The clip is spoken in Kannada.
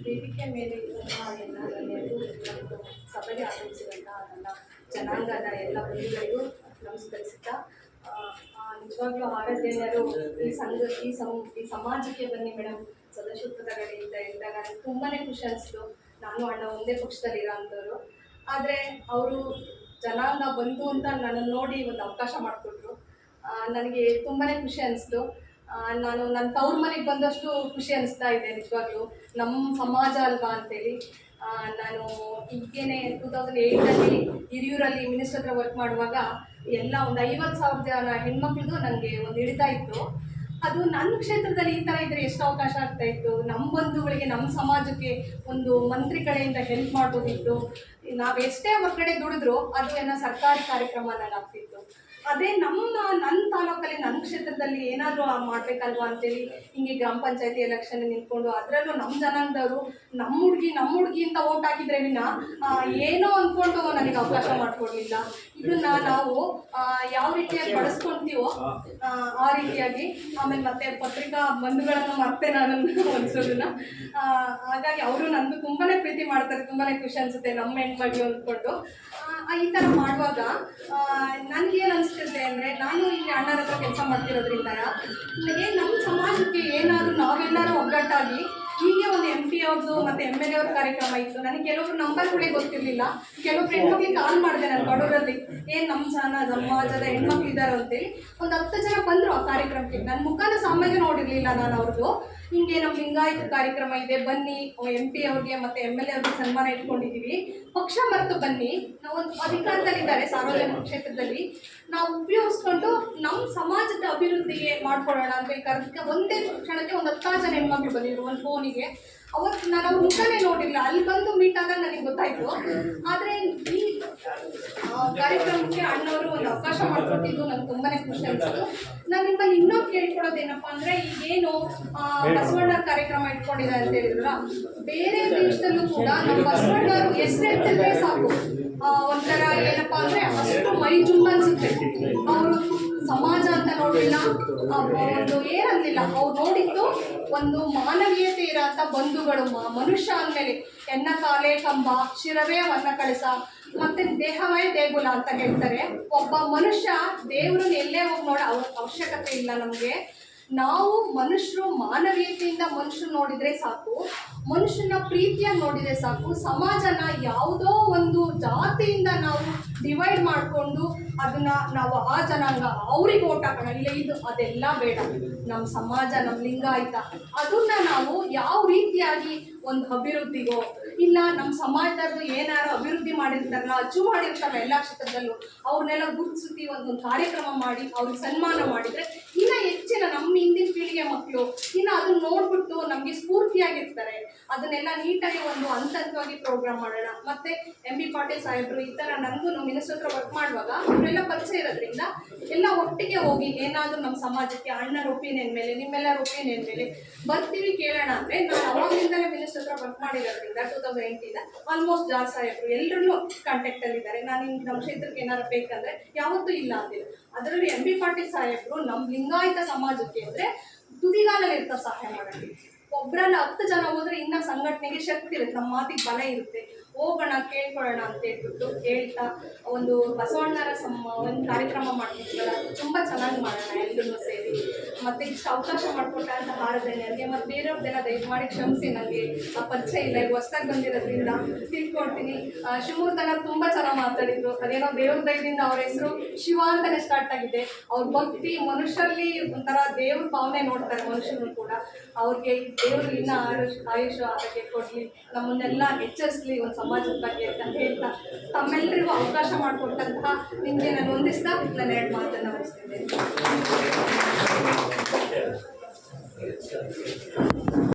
ವೇದಿಕೆ ಮೇಲೆ ಸಭೆಗೆ ಆಗಮಿಸಿದಂತಹ ನನ್ನ ಜನಾಂಗದ ಎಲ್ಲ ಬಂಧುಗಳಿಗೂ ನಮಸ್ಕರಿಸುತ್ತಾ, ನಿಜವಾಗ್ಲೂ ಆರಾಧ್ಯರು ಈ ಸಮಾಜಕ್ಕೆ ಬನ್ನಿ ಮೇಡಮ್ ಸದಸ್ಯತ್ವದ ಕಡೆಯಿಂದ ಇದ್ದಾಗ ನನಗೆ ತುಂಬಾ ಖುಷಿ ಅನಿಸ್ತು. ನಾನು ಅಣ್ಣ ಒಂದೇ ಪಕ್ಷದಲ್ಲಿ ಇರೋಂಥವ್ರು, ಆದರೆ ಅವರು ಜನಾಂಗ ಬಂಧು ಅಂತ ನನ್ನನ್ನು ನೋಡಿ ಒಂದು ಅವಕಾಶ ಮಾಡಿಕೊಟ್ರು. ನನಗೆ ತುಂಬಾ ಖುಷಿ ಅನಿಸ್ತು. ನಾನು ನನ್ನ ತವ್ರ ಮನೆಗೆ ಬಂದಷ್ಟು ಖುಷಿ ಅನಿಸ್ತಾ ಇದೆ. ನಿಜವಾಗ್ಲೂ ನಮ್ಮ ಸಮಾಜ ಅಲ್ವಾ ಅಂತೇಳಿ. ನಾನು ಈಗೇನೆ 2008 ಹಿರಿಯೂರಲ್ಲಿ ಮಿನಿಸ್ಟರ್ ಹತ್ರ ವರ್ಕ್ ಮಾಡುವಾಗ ಎಲ್ಲ ಒಂದು 50,000 ಜನ ಹೆಣ್ಮಕ್ಳದ್ದು ನನಗೆ ಒಂದು ಹಿಡಿತಾ ಇತ್ತು. ಅದು ನನ್ನ ಕ್ಷೇತ್ರದಲ್ಲಿ ಈ ಥರ ಇದ್ದರೆ ಎಷ್ಟು ಅವಕಾಶ ಆಗ್ತಾ ಇತ್ತು. ನಮ್ಮ ಬಂಧುಗಳಿಗೆ, ನಮ್ಮ ಸಮಾಜಕ್ಕೆ ಒಂದು ಮಂತ್ರಿ ಕಡೆಯಿಂದ ಹೆಲ್ಪ್ ಮಾಡ್ಬೋದಿತ್ತು. ನಾವು ಎಷ್ಟೇ ಹೊರಗಡೆ ದುಡಿದ್ರೂ ಅದು ಏನೋ ಸರ್ಕಾರಿ ಕಾರ್ಯಕ್ರಮ ಆಗ್ತಿತ್ತು. ಅದೇ ನನ್ನ ತಾಲೂಕಲ್ಲಿ, ನನ್ನ ಕ್ಷೇತ್ರದಲ್ಲಿ ಏನಾದರೂ ಮಾಡಬೇಕಲ್ವಾ ಅಂತೇಳಿ ಹಿಂಗೆ ಗ್ರಾಮ ಪಂಚಾಯತಿ ಎಲೆಕ್ಷನ್ ನಿಂತ್ಕೊಂಡು ಅದರಲ್ಲೂ ನಮ್ಮ ಜನಾಂಗದವರು ನಮ್ಮ ಹುಡುಗಿ ಅಂತ ಓಟ್ ಹಾಕಿದ್ರೆ ಏನೋ ಅಂದ್ಕೊಂಡು ನನಗೆ ಅವಕಾಶ ಮಾಡಿಕೊಡ್ಲಿಲ್ಲ. ಇದನ್ನು ನಾವು ಯಾವ ರೀತಿಯಾಗಿ ಬಳಸ್ಕೊಳ್ತೀವೋ ಆ ರೀತಿಯಾಗಿ. ಆಮೇಲೆ ಮತ್ತೆ ಪತ್ರಿಕಾ ಬಂಧುಗಳನ್ನು ಮತ್ತೆ ನಾನು ಅನ್ಸೋದನ್ನ, ಹಾಗಾಗಿ ಅವರು ನನಗೂ ತುಂಬಾ ಪ್ರೀತಿ ಮಾಡ್ತಾರೆ. ತುಂಬಾ ಖುಷಿ ಅನಿಸುತ್ತೆ ನಮ್ಮ ಹೆಣ್ಮಗಳು ಅಂದ್ಕೊಂಡು. ಈ ಥರ ಮಾಡುವಾಗ ನನಗೇನು ಅನಿಸ್ತಿದೆ ಅಂದರೆ, ನಾನು ಇಲ್ಲಿ ಅಣ್ಣರ ಹತ್ರ ಕೆಲಸ ಮಾಡ್ತಿರೋದ್ರಿಂದ ನಮ್ಮ ಸಮಾಜಕ್ಕೆ ಏನಾದರೂ ನಾವೆಲ್ಲರೂ ಒಗ್ಗಟ್ಟಾಗಿ, ಹೀಗೆ ಒಂದು MP ಅವ್ರದ್ದು ಮತ್ತು MLA ಅವ್ರ ಕಾರ್ಯಕ್ರಮ ಇತ್ತು. ನನಗೆ ಕೆಲವೊಬ್ರು ನಂಬರ್ಗಳೇ ಗೊತ್ತಿರಲಿಲ್ಲ. ಕೆಲವೊಬ್ರು ಹೆಣ್ಮಕ್ಳಿಗೆ ಕಾಲ್ ಮಾಡಿದೆ ನಾನು ಬಡವರಲ್ಲಿ, ಏನು ಸಮಾಜದ ಹೆಣ್ಮಕ್ಳು ಇದ್ದಾರೆ ಅಂತೇಳಿ. ಒಂದು 10 ಜನ ಬಂದರು ಆ ಕಾರ್ಯಕ್ರಮಕ್ಕೆ. ನನ್ನ ಮುಖನ ಸಾಮಾನ್ಯ ನೋಡಿರಲಿಲ್ಲ ನಾನು ಅವ್ರದ್ದು. ಹಿಂಗೆ ನಮ್ಮ ಲಿಂಗಾಯತ ಕಾರ್ಯಕ್ರಮ ಇದೆ, ಬನ್ನಿ MP ಅವ್ರಿಗೆ ಮತ್ತು MLA ಅವ್ರಿಗೆ ಸನ್ಮಾನ ಇಟ್ಕೊಂಡಿದ್ದೀವಿ, ಪಕ್ಷ ಮರೆತು ಬನ್ನಿ, ನಾವು ಒಂದು ಅಧಿಕಾರದಲ್ಲಿದ್ದಾರೆ ಸಾರ್ವಜನಿಕ ಕ್ಷೇತ್ರದಲ್ಲಿ, ನಾವು ಉಪಯೋಗಿಸ್ಕೊಂಡು ನಮ್ಮ ಸಮಾಜದ ಅಭಿವೃದ್ಧಿಗೆ ಮಾಡ್ಕೊಳ್ಳೋಣ ಅಂತ ಕರೆದಕ್ಕೆ ಒಂದೇ ಕ್ಷಣಕ್ಕೆ ಒಂದು 10 ಜನ ಹೆಣ್ಮಕ್ಳು ಬಂದಿದ್ರು ಒಂದು ಫೋನಿಗೆ. ಅವತ್ತು ನಾನು ಅವ್ರ ಮುಖನೇ ನೋಡಿಲ್ಲ. ಅಲ್ಲಿ ಬಂದು ಮೀಟ್ ಆದಾಗ ನನಗೆ ಗೊತ್ತಾಯಿತು. ಆದರೆ ಈ ಕಾರ್ಯಕ್ರಮಕ್ಕೆ ಅಣ್ಣವರು ಒಂದು ಅವಕಾಶ ಮಾಡಿಕೊಟ್ಟಿದ್ದು ನನಗೆ ತುಂಬಾ ಖುಷಿ ಅನಿಸ್ತು. ನಾನು ನಿಮ್ಮಲ್ಲಿ ಇನ್ನೊಂದು ಕೇಳ್ಕೊಳ್ಳೋದೇನಪ್ಪ ಅಂದರೆ, ಈಗೇನು ಬಸವಣ್ಣರ ಕಾರ್ಯಕ್ರಮ ಇಟ್ಕೊಂಡಿದ್ದಾರೆ ಅಂತ ಹೇಳಿದ್ರಲ್ಲ, ಬೇರೆ ದೇಶದಲ್ಲೂ ಕೂಡ ನಮ್ಮ ಬಸವಣ್ಣರು ಹೆಸರು ಎತ್ತಿದ್ರೆ ಸಾಕು ಒಂಥರ ಏನಪ್ಪ ಅಂದರೆ ಅಷ್ಟು ಮೈ ಜುಮ್ ಅನಿಸುತ್ತೆ. ಅವರು ಸಮಾಜ ಅಂತ ನೋಡಲಿಲ್ಲ, ಒಂದು ಏನಂದಿಲ್ಲ. ಅವ್ರು ನೋಡಿದ್ದು ಒಂದು ಮಾನವೀಯತೆ ಇರೋಂಥ ಬಂಧುಗಳು. ಮನುಷ್ಯ ಅಂದಮೇಲೆ ಎನ್ನ ಕಾಲೇ ಕಂಬ, ಶಿರವೇ ವನ್ನ ಕಳಸ, ಮತ್ತು ದೇಹವೇ ದೇಗುಲ ಅಂತ ಹೇಳ್ತಾರೆ. ಒಬ್ಬ ಮನುಷ್ಯ ದೇವ್ರನ್ನ ಎಲ್ಲೇ ಹೋಗಿ ನೋಡೋ ಅವಶ್ಯಕತೆ ಇಲ್ಲ ನಮಗೆ. ನಾವು ಮನುಷ್ಯರು ಮಾನವೀಯತೆಯಿಂದ ಮನುಷ್ಯರು ನೋಡಿದರೆ ಸಾಕು, ಮನುಷ್ಯನ ಪ್ರೀತಿಯಾಗಿ ನೋಡಿದರೆ ಸಾಕು. ಸಮಾಜನ ಯಾವುದೋ ಒಂದು ಜಾತಿಯಿಂದ ನಾವು ಡಿವೈಡ್ ಮಾಡಿಕೊಂಡು ಅದನ್ನು ನಾವು ಆ ಜನಾಂಗ ಅವ್ರಿಗೆ ಓಟ್ ಹಾಕೋಣ, ಇಲ್ಲ ಇದು ಅದೆಲ್ಲ ಬೇಡ. ನಮ್ಮ ಸಮಾಜ, ನಮ್ಮ ಲಿಂಗಾಯತ, ಅದನ್ನು ನಾವು ಯಾವ ರೀತಿಯಾಗಿ ಒಂದು ಅಭಿವೃದ್ಧಿಗೋ, ಇಲ್ಲ ನಮ್ಮ ಸಮಾಜದದ್ದು ಏನಾರು ಅಭಿವೃದ್ಧಿ ಮಾಡಿರ್ತಾರಲ್ಲ, ಅಚೀವ್ ಮಾಡಿರ್ತಾರಲ್ಲ ಎಲ್ಲ ಕ್ಷೇತ್ರದಲ್ಲೂ, ಅವ್ರನ್ನೆಲ್ಲ ಗುರುತಿಸಿ ಒಂದೊಂದು ಕಾರ್ಯಕ್ರಮ ಮಾಡಿ ಅವ್ರಿಗೆ ಸನ್ಮಾನ ಮಾಡಿದರೆ ಇನ್ನೂ ಹೆಚ್ಚಿನ ನಮ್ಮ ಹಿಂದಿನ ಪೀಳಿಗೆ ಮಕ್ಕಳು ಇನ್ನು ಅದನ್ನು ನೋಡ್ಬಿಟ್ಟು ನಮಗೆ ಸ್ಫೂರ್ತಿಯಾಗಿರ್ತಾರೆ. ಅದನ್ನೆಲ್ಲ ನೀಟಾಗಿ ಒಂದು ಹಂತವಾಗಿ ಪ್ರೋಗ್ರಾಮ್ ಮಾಡೋಣ. ಮತ್ತು MP ಪಾಟೀಲ್ ಸಾಹೇಬರು ಈ ಥರ ನನಗೂ ನಮ್ಮ ಮಿನಿಸ್ಟರ್ ಹತ್ರ ವರ್ಕ್ ಮಾಡುವಾಗ ಅವರೆಲ್ಲ ಪರಿಚಯ ಇರೋದ್ರಿಂದ ಎಲ್ಲ ಒಟ್ಟಿಗೆ ಹೋಗಿ ಏನಾದರೂ ನಮ್ಮ ಸಮಾಜಕ್ಕೆ ಅಣ್ಣರ ಒಪಿನಿಯನ್ ಮೇಲೆ, ನಿಮ್ಮೆಲ್ಲರ ಒಪಿನಿಯನ್ ಮೇಲೆ ಬರ್ತೀವಿ ಕೇಳೋಣ ಅಂದರೆ, ನಾನು ಅವಾಗಿಂದಲೇ ಮಿನಿಸ್ಟರ್ ಹತ್ರ ವರ್ಕ್ ಮಾಡಿರೋದ್ರಿಂದ 2008 ಆಲ್ಮೋಸ್ಟ್ ಜಾರ್ ಸಾಹೇಬರು ಎಲ್ಲರೂ ಕಾಂಟ್ಯಾಕ್ಟಲ್ಲಿದ್ದಾರೆ. ನಾನು ಹಿಂಗೆ ನಮ್ಮ ಕ್ಷೇತ್ರಕ್ಕೆ ಏನಾರು ಬೇಕಂದರೆ ಯಾವತ್ತೂ ಇಲ್ಲ ಅಂದಿಲ್ಲ. ಅದರಲ್ಲಿ MP ಪಾಟೀಲ್ ಸಾಹೇಬರು ನಮ್ಮ ಲಿಂಗಾಯತ ಸಮಾಜಕ್ಕೆ ಅಂದರೆ ತುದಿಗಾಲಲ್ಲಿ ಇರ್ತಾರೆ ಸಹಾಯ ಮಾಡೋಕ್ಕೆ. ಒಬ್ಬರನ್ನ 10 ಜನ ಹೋದರೆ ಇನ್ನೂ ಸಂಘಟನೆಗೆ ಶಕ್ತಿ ಇರುತ್ತೆ, ನಮ್ಮ ಮಾತಿಗೆ ಬಲ ಇರುತ್ತೆ. ಹೋಗೋಣ ಕೇಳ್ಕೊಳ್ಳೋಣ ಅಂತ ಹೇಳ್ಬಿಟ್ಟು ಹೇಳ್ತಾ ಒಂದು ಬಸವಣ್ಣರ ಒಂದು ಕಾರ್ಯಕ್ರಮ ಮಾಡ್ತಿದ್ವಲ್ಲ, ತುಂಬ ಚೆನ್ನಾಗಿ ಮಾಡೋಣ ಎಲ್ಲರೂ ಸೇರಿ. ಮತ್ತು ಇಷ್ಟು ಅವಕಾಶ ಮಾಡಿಕೊಟ್ಟಂಥ ಆರಾಧನೆಯರಿಗೆ ಮತ್ತು ಬೇರೆಯವ್ರದ್ದೆಲ್ಲ ದಯಮಾಡಿ ಕ್ಷಮಿಸಿ, ನನಗೆ ಆ ಪರಿಚಯ ಇಲ್ಲ, ಈಗ ಹೊಸ್ದಾಗಿ ಬಂದಿರೋದ್ರಿಂದ ತಿಳ್ಕೊಳ್ತೀನಿ. ಶಿವಮೂರ್ತನ ತುಂಬ ಚೆನ್ನಾಗಿ ಮಾತಾಡಿದ್ರು. ಅದೇನೋ ದೇವ್ರ ದಯದಿಂದ ಅವ್ರ ಹೆಸರು ಶಿವ ಅಂತಲೇ ಸ್ಟಾರ್ಟ್ ಆಗಿದೆ. ಅವ್ರ ಭಕ್ತಿ ಮನುಷ್ಯರಲ್ಲಿ ಒಂಥರ ದೇವ್ರ ಭಾವನೆ ನೋಡ್ತಾರೆ ಮನುಷ್ಯರು ಕೂಡ. ಅವ್ರಿಗೆ ದೇವರು ಇನ್ನೂ ಆಯುಷ ಆರೋಗ್ಯ ಕೊಡಲಿ, ನಮ್ಮನ್ನೆಲ್ಲ ಎಚ್ಚರಿಸಲಿ ಒಂದು ಸಮಾಜದ ಬಗ್ಗೆ ಅಂತ ಹೇಳ್ತಾ, ತಮ್ಮೆಲ್ಲರಿಗೂ ಅವಕಾಶ ಮಾಡಿಕೊಟ್ಟಂತಹ ನಿಮಗೆ ನಾನು ಹೊಂದಿಸ್ತಾ ನಾನು 2 ಮಾತನ್ನು ಮುಗಿಸ್ತಿದ್ದೇನೆ.